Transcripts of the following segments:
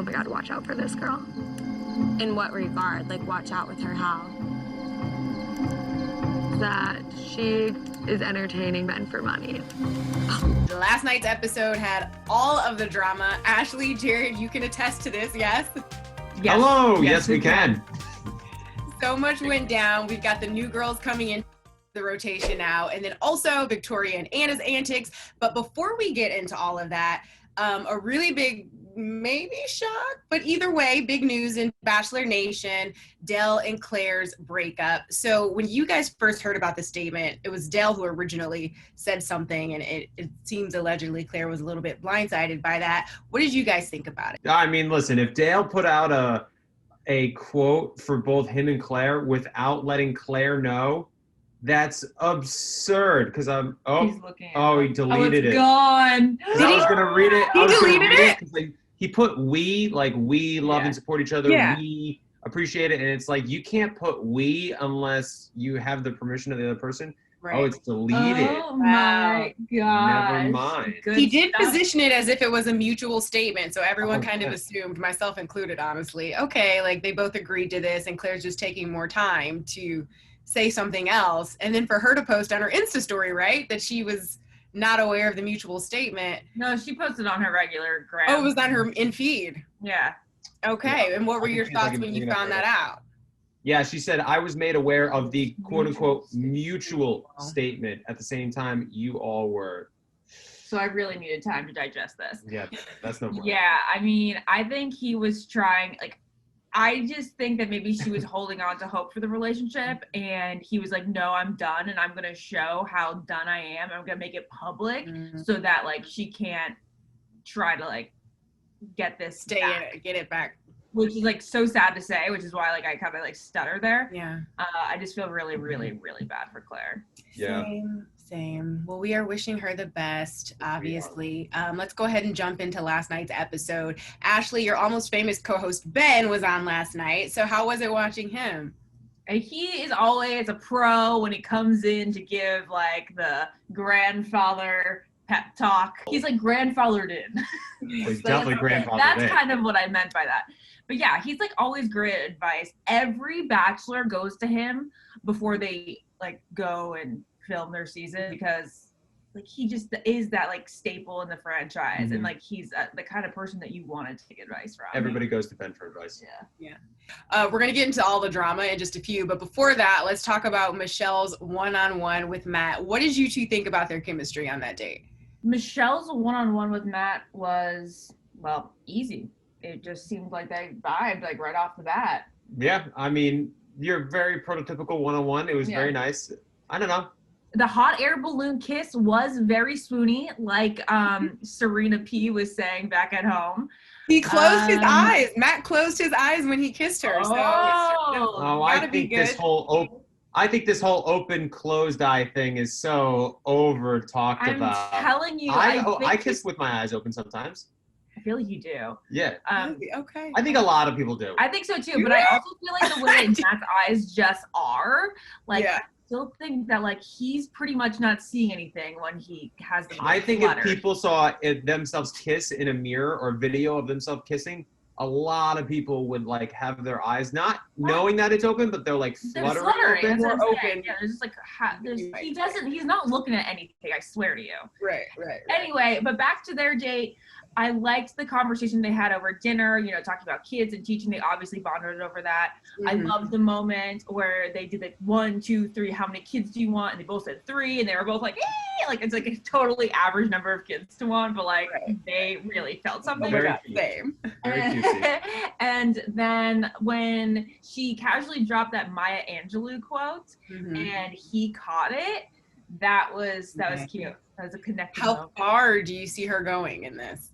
oh my God, watch out for this girl. In what regard? Like, watch out with her how? That she is entertaining men for money. Last night's episode had all of the drama. Ashley, Jared, you can attest to this, yes? Yes. Hello, yes we can. So much went down. We've got the new girls coming in the rotation now, and then also Victoria and Anna's antics. But before we get into all of that, a really big, maybe shock, but either way, big news in Bachelor Nation, Dell and Claire's breakup. So when you guys first heard about the statement, it was Dell who originally said something, and it seems allegedly Claire was a little bit blindsided by that. What did you guys think about it? I mean, listen, if Dale put out a quote for both him and Claire without letting Claire know, that's absurd. Because he deleted it. Gone. I was gonna read it. He deleted it? 'Cause, like, he put we love and support each other. Yeah. We appreciate it, and it's like you can't put we unless you have the permission of the other person. Right. Oh, it's deleted. Oh my God. Never mind. He did position it as if it was a mutual statement, so everyone kind of assumed, myself included, honestly, okay, like they both agreed to this, and Claire's just taking more time to say something else. And then for her to post on her Insta story, right, that she was not aware of the mutual statement. No, she posted on her regular gram. Oh, it was on her in feed. Yeah. Okay, Yeah. and what were your She's like thoughts when you bringing up found that out? Yeah, she said, I was made aware of the quote-unquote mutual statement at the same time you all were. So I really needed time to digest this. Yeah, that's no problem. Yeah, I mean, I think he was trying, like, I just think that maybe she was holding on to hope for the relationship, and he was like, no, I'm done, and I'm going to show how done I am. I'm going to make it public so that, like, she can't try to, like, get this back. Get it back. Which is, like, so sad to say, which is why, like, I kind of, like, stutter there. Yeah. I just feel really, really, really bad for Claire. Yeah. Same. Well, we are wishing her the best, obviously. Let's go ahead and jump into last night's episode. Ashley, your almost famous co-host Ben was on last night. So how was it watching him? And he is always a pro when he comes in to give, like, the grandfather pep talk. He's, like, grandfathered in. He's definitely grandfathered That's in. kind of what I meant by that. But yeah, he's, like, always great advice. Every bachelor goes to him before they, like, go and film their season, because, like, he just is that, like, staple in the franchise. And, like, he's the kind of person that you want to take advice from. Everybody goes to Ben for advice. Yeah. We're going to get into all the drama in just a few, but before that, let's talk about Michelle's one-on-one with Matt. What did you two think about their chemistry on that date? Michelle's one-on-one with Matt was, well, easy. It just seemed like they vibed, like, right off the bat. Yeah, I mean, you're very prototypical one-on-one. It was very nice. I don't know. The hot air balloon kiss was very swoony, like Serena P was saying back at home. He closed his eyes. Matt closed his eyes when he kissed her. I think this whole open closed eye thing is so over talked about. I'm telling you, I kiss with my eyes open sometimes. I feel like you do. Yeah. Okay. I think a lot of people do. I think so too, but I also feel like the way Matt's eyes just are, like, I still think that, like, he's pretty much not seeing anything when he has them. I think cluttered. if people saw themselves kiss in a mirror or video of themselves kissing, a lot of people would, like, have their eyes not knowing that it's open, but they're, like, fluttering open. More open. Yeah, there's just, like, he's not looking at anything, I swear to you. Right. Anyway, but back to their date. I liked the conversation they had over dinner, you know, talking about kids and teaching. They obviously bonded over that. I loved the moment where they did, like, 1, 2, 3, how many kids do you want? And they both said 3, and they were both like, eh! Like, it's like a totally average number of kids to want, but, like, they really felt something. Same. And then when she casually dropped that Maya Angelou quote and he caught it, that was cute. That was a connecting How moment. far do you see her going in this?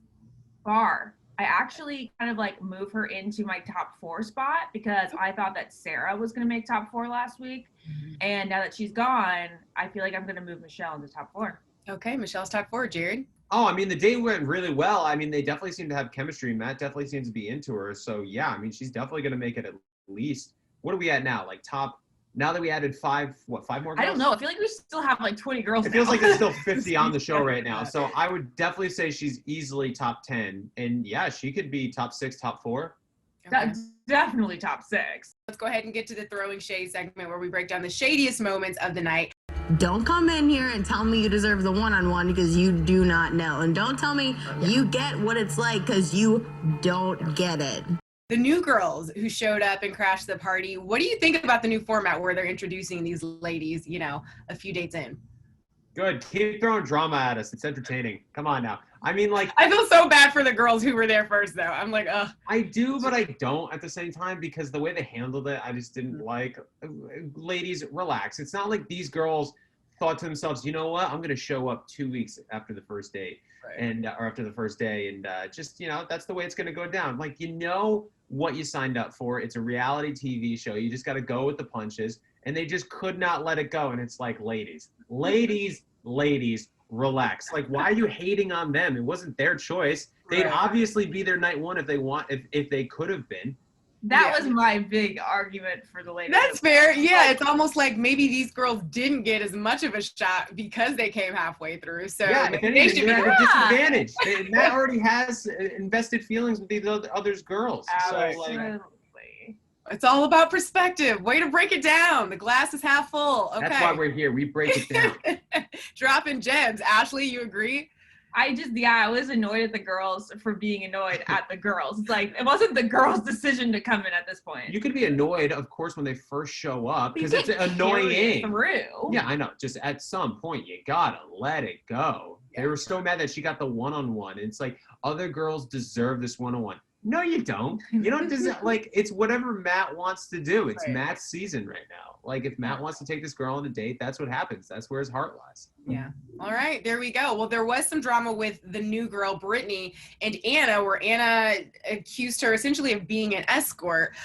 Far. I actually kind of, like, move her into my top 4 spot, because I thought that Sarah was going to make top 4 last week. And now that she's gone, I feel like I'm going to move Michelle into top 4. Okay, Michelle's top 4. Jared? Oh, I mean, the date went really well. I mean, they definitely seem to have chemistry. Matt definitely seems to be into her. So, yeah, I mean, she's definitely going to make it at least. What are we at now? Like top now that we added five more girls? I don't know. I feel like we still have like 20 girls It feels now. like there's still 50 on the show right now. So I would definitely say she's easily top 10. And yeah, she could be top 6, top 4. That's definitely top 6. Let's go ahead and get to the throwing shade segment where we break down the shadiest moments of the night. Don't come in here and tell me you deserve the one-on-one because you do not know. And don't tell me you get what it's like because you don't get it. The new girls who showed up and crashed the party. What do you think about the new format where they're introducing these ladies, you know, a few dates in? Good. Keep throwing drama at us. It's entertaining. Come on now. I mean, like, I feel so bad for the girls who were there first, though. I'm like, ugh. I do, but I don't at the same time because the way they handled it, I just didn't like. Ladies, relax. It's not like these girls thought to themselves, you know what? I'm going to show up 2 weeks after the first date, and or after the first day, and just, you know, that's the way it's going to go down. Like, you know what you signed up for. It's a reality TV show. You just got to go with the punches, and they just could not let it go. And it's like, ladies, relax. Like, why are you hating on them? It wasn't their choice. They'd obviously be there night one if they if they could have been. That was my big argument for the ladies. That's fair. Yeah, it's almost like maybe these girls didn't get as much of a shot because they came halfway through. So yeah, if anything, you're at a disadvantage. Matt already has invested feelings with these other girls. Absolutely. So, it's all about perspective. Way to break it down. The glass is half full. Okay. That's why we're here. We break it down. Dropping gems. Ashley, you agree? I was annoyed at the girls for being annoyed at the girls. It's like, it wasn't the girls' decision to come in at this point. You could be annoyed, of course, when they first show up because it's annoying. Through. Yeah, I know. Just at some point, you gotta let it go. They were so mad that she got the one-on-one. It's like, other girls deserve this one-on-one. No, you don't. You don't deserve, like, it's whatever Matt wants to do. It's Matt's season right now. Like, if Matt wants to take this girl on a date, that's what happens. That's where his heart lies. Yeah. All right, there we go. Well, there was some drama with the new girl, Brittany, and Anna, where Anna accused her essentially of being an escort.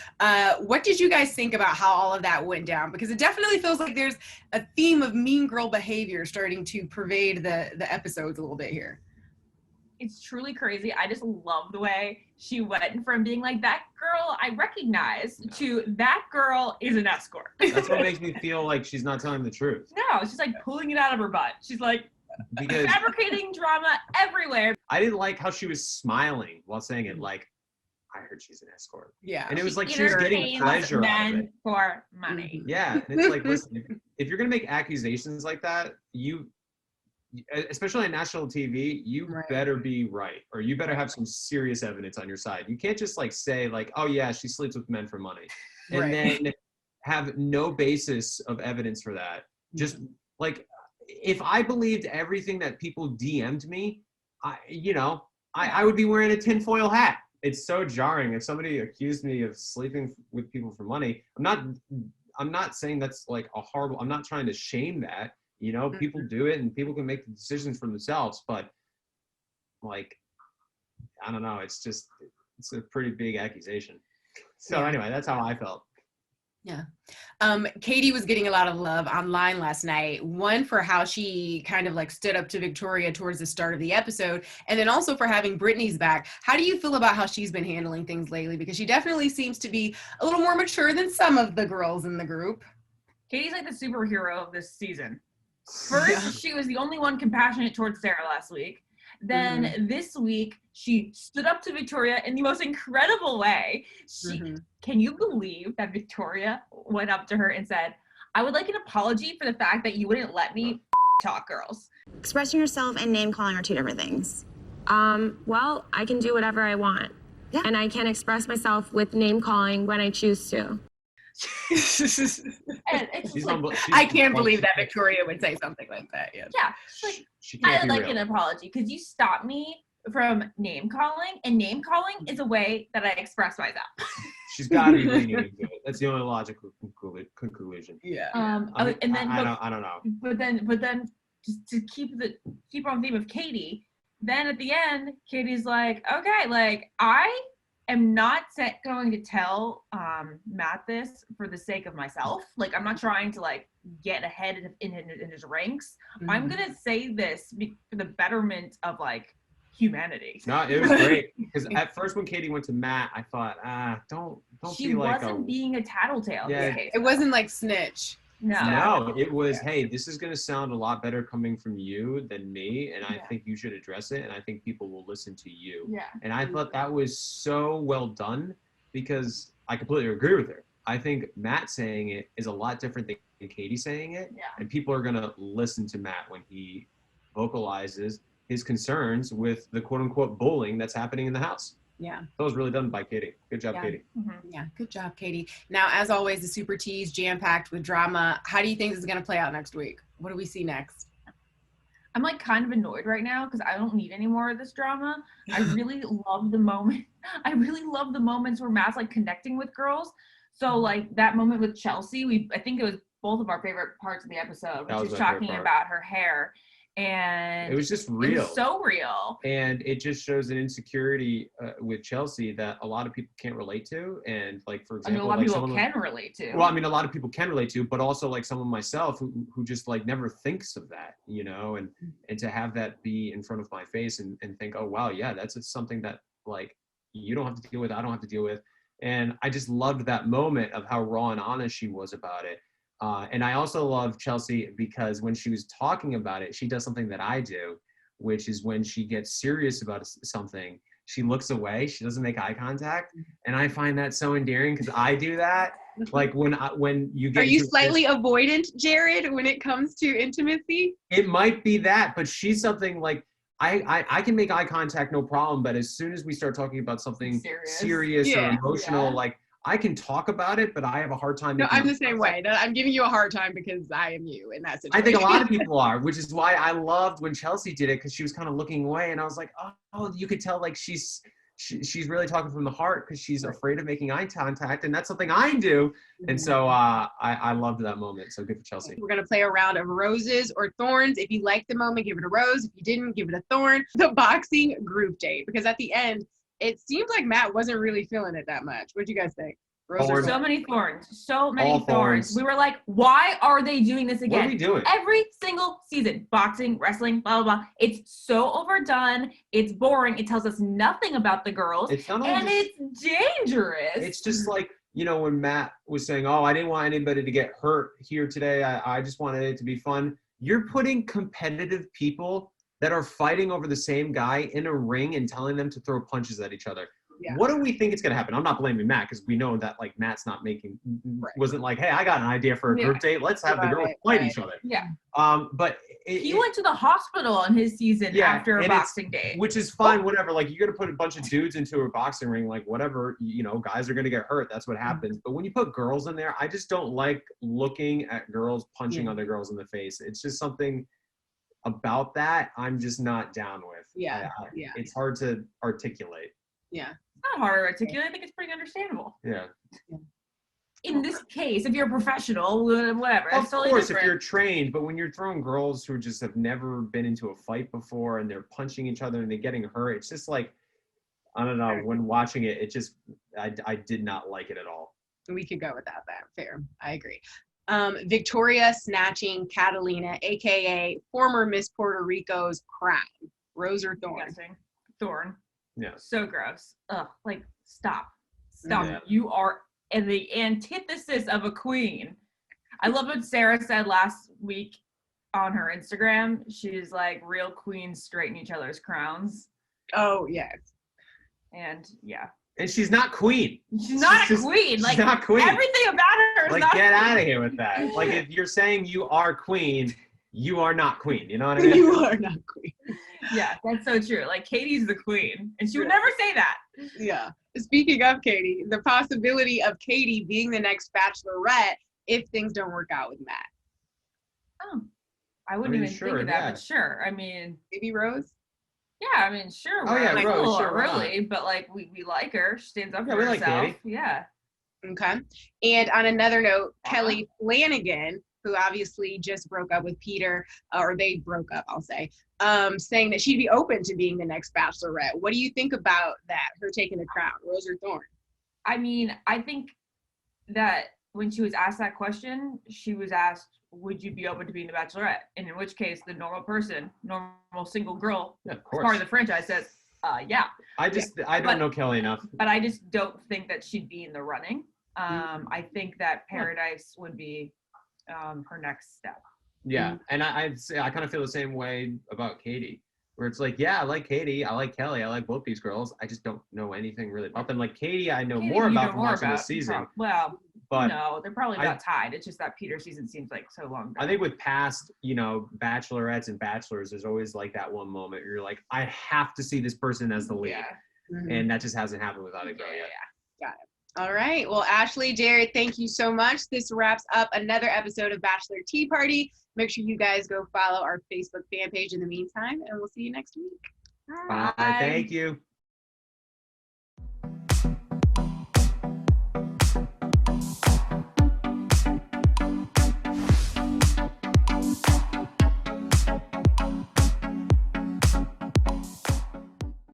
What did you guys think about how all of that went down? Because it definitely feels like there's a theme of mean girl behavior starting to pervade the episodes a little bit here. It's truly crazy. I just love the way she went from being like, that girl I recognize, to that girl is an escort. That's what makes me feel like she's not telling the truth. No, she's like pulling it out of her butt. She's like fabricating drama everywhere. I didn't like how she was smiling while saying it, like, I heard she's an escort. Yeah. And it was like she was getting pleasure out of it. For money. Yeah. And it's like, listen, if you're going to make accusations like that, especially on national TV, you better be right, or you better have some serious evidence on your side. You can't just like say like, oh yeah, she sleeps with men for money, and then have no basis of evidence for that. Just like, if I believed everything that people DM'd me, I would be wearing a tinfoil hat. It's so jarring. If somebody accused me of sleeping with people for money, I'm not saying that's like a horrible, I'm not trying to shame that. You know, people do it and people can make the decisions for themselves, but like, I don't know. It's a pretty big accusation. So anyway, that's how I felt. Yeah. Katie was getting a lot of love online last night. One, for how she kind of like stood up to Victoria towards the start of the episode, and then also for having Brittany's back. How do you feel about how she's been handling things lately? Because she definitely seems to be a little more mature than some of the girls in the group. Katie's like the superhero of this season. First, she was the only one compassionate towards Sarah last week. Then this week, she stood up to Victoria in the most incredible way. Can you believe that Victoria went up to her and said, I would like an apology for the fact that you wouldn't let me talk girls? Expressing yourself and name calling are two different things. Well, I can do whatever I want. Yeah. And I can express myself with name calling when I choose to. And it's like, I can't believe that Victoria would say something like that. Yeah. Like, I'd like an apology because you stopped me from name calling, and name calling is a way that I express myself. She's got to be leaning into it. That's the only logical conclusion. Yeah. I don't know. But then just to keep on theme of Katie, then at the end, Katie's like, okay, like I am not going to tell Matt this for the sake of myself. Like, I'm not trying to like get ahead in his ranks. I'm gonna say this for the betterment of like humanity. No, it was great. Because at first when Katie went to Matt, I thought, don't She be like wasn't being a tattletale. Yeah. In this case, It wasn't like snitch. No, it was, hey, this is going to sound a lot better coming from you than me, and I think you should address it, and I think people will listen to you. Yeah. And I thought that was so well done, because I completely agree with her. I think Matt saying it is a lot different than Katie saying it, and people are going to listen to Matt when he vocalizes his concerns with the quote-unquote bullying that's happening in the house. Yeah. That was really done by Katie. Good job, Katie. Mm-hmm. Yeah, good job, Katie. Now, as always, the Super Teas jam-packed with drama. How do you think this is going to play out next week? What do we see next? I'm like kind of annoyed right now because I don't need any more of this drama. I really love the moment. I really love the moments where Matt's like connecting with girls. So like that moment with Chelsea, I think it was both of our favorite parts of the episode, which was talking about her hair. And it was just real. It was so real. And it just shows an insecurity with Chelsea that a lot of people can't relate to. And like, for example, a lot of people can relate to. Well, I mean, a lot of people can relate to, but also like someone myself who just like never thinks of that, you know, and to have that be in front of my face and think, oh, wow, yeah, that's something that like you don't have to deal with, I don't have to deal with. And I just loved that moment of how raw and honest she was about it. And I also love Chelsea because when she was talking about it, she does something that I do, which is when she gets serious about something, she looks away. She doesn't make eye contact. And I find that so endearing because I do that. Like when you get— Are you slightly avoidant, Jared, when it comes to intimacy? It might be that, but she's something like, I can make eye contact, no problem. But as soon as we start talking about something serious or emotional, like, I can talk about it, but I have a hard time. No, I'm the same way. I'm giving you a hard time because I am you in that situation. I think a lot of people are, which is why I loved when Chelsea did it, because she was kind of looking away, and I was like, oh, you could tell like she's really talking from the heart because she's afraid of making eye contact, and that's something I do. And so I loved that moment. So good for Chelsea. We're gonna play a round of roses or thorns. If you liked the moment, give it a rose. If you didn't, give it a thorn. The boxing group date, because at the end, it seems like Matt wasn't really feeling it that much. What do you guys think? So many thorns. So many thorns. We were like, why are they doing this again? What are we doing? Every single season. Boxing, wrestling, blah, blah, blah. It's so overdone. It's boring. It tells us nothing about the girls. It's dangerous. It's just like, you know, when Matt was saying, oh, I didn't want anybody to get hurt here today. I just wanted it to be fun. You're putting competitive people that are fighting over the same guy in a ring and telling them to throw punches at each other. Yeah. What do we think it's going to happen? I'm not blaming Matt because we know that like Matt's not wasn't like, hey, I got an idea for a group date. Let's have the girls fight each other. Yeah. But he went to the hospital on his season after a boxing day. Which is fine, whatever. Like, you're going to put a bunch of dudes into a boxing ring, like whatever, you know, guys are going to get hurt. That's what happens. But when you put girls in there, I just don't like looking at girls punching other girls in the face. It's just something about that I'm just not down with. It's hard to articulate. Yeah. It's not hard to articulate. I think it's pretty understandable. Yeah. In this case, if you're a professional, whatever. Of course, if you're trained, but when you're throwing girls who just have never been into a fight before and they're punching each other and they're getting hurt, it's just like, I don't know, when watching it, it just, I did not like it at all. We could go without that. Fair. I agree. Victoria snatching Catalina, aka former Miss Puerto Rico's crown. Rose or thorn? Thorn. Yeah. So gross. Ugh. Like, stop. Stop. Yeah. You are the antithesis of a queen. I love what Sarah said last week on her Instagram. She's like, real queens straighten each other's crowns. Oh, yes. And yeah. And she's not queen. She's not a queen. Like, she's not queen. Everything about her is like, not get queen. out of here with that. Like, if you're saying you are queen, you are not queen. You know what I mean? You are not queen. Yeah, that's so true. Like, Katie's the queen. And she would never say that. Yeah. Speaking of Katie, the possibility of Katie being the next Bachelorette if things don't work out with Matt. Oh, I wouldn't even think of that, but sure. I mean, maybe Rose? Yeah, I mean, sure. Oh, yeah, like, Rose, a little sure, early, but like we like her. She stands up for we herself. like Katie. Yeah. Okay. And on another note, Kelly Flanagan, who obviously just broke up with Peter, or they broke up, I'll say, saying that she'd be open to being the next Bachelorette. What do you think about that, her taking the crown, Rose or thorn? I mean, I think that when she was asked that question, she was asked would you be open to being the Bachelorette? And in which case, the normal person, normal single girl, Yeah, of as course. part of the franchise says, yeah. I don't know Kelly enough. But I just don't think that she'd be in the running. I think that Paradise would be her next step. Yeah, and I kind of feel the same way about Katie, where it's like, yeah, I like Katie, I like Kelly, I like both these girls. I just don't know anything really about them. Like Katie, I know more about from watching this season. Well, but no, they're probably about tied. It's just that Peter season seems like so long ago. I think with past, Bachelorettes and Bachelors, there's always like that one moment where you're like, I have to see this person as the lead. Yeah. And that just hasn't happened with either girl yet. Got it. All right. Well, Ashley, Jared, thank you so much. This wraps up another episode of Bachelor Tea Party. Make sure you guys go follow our Facebook fan page in the meantime, and we'll see you next week. Bye. Thank you.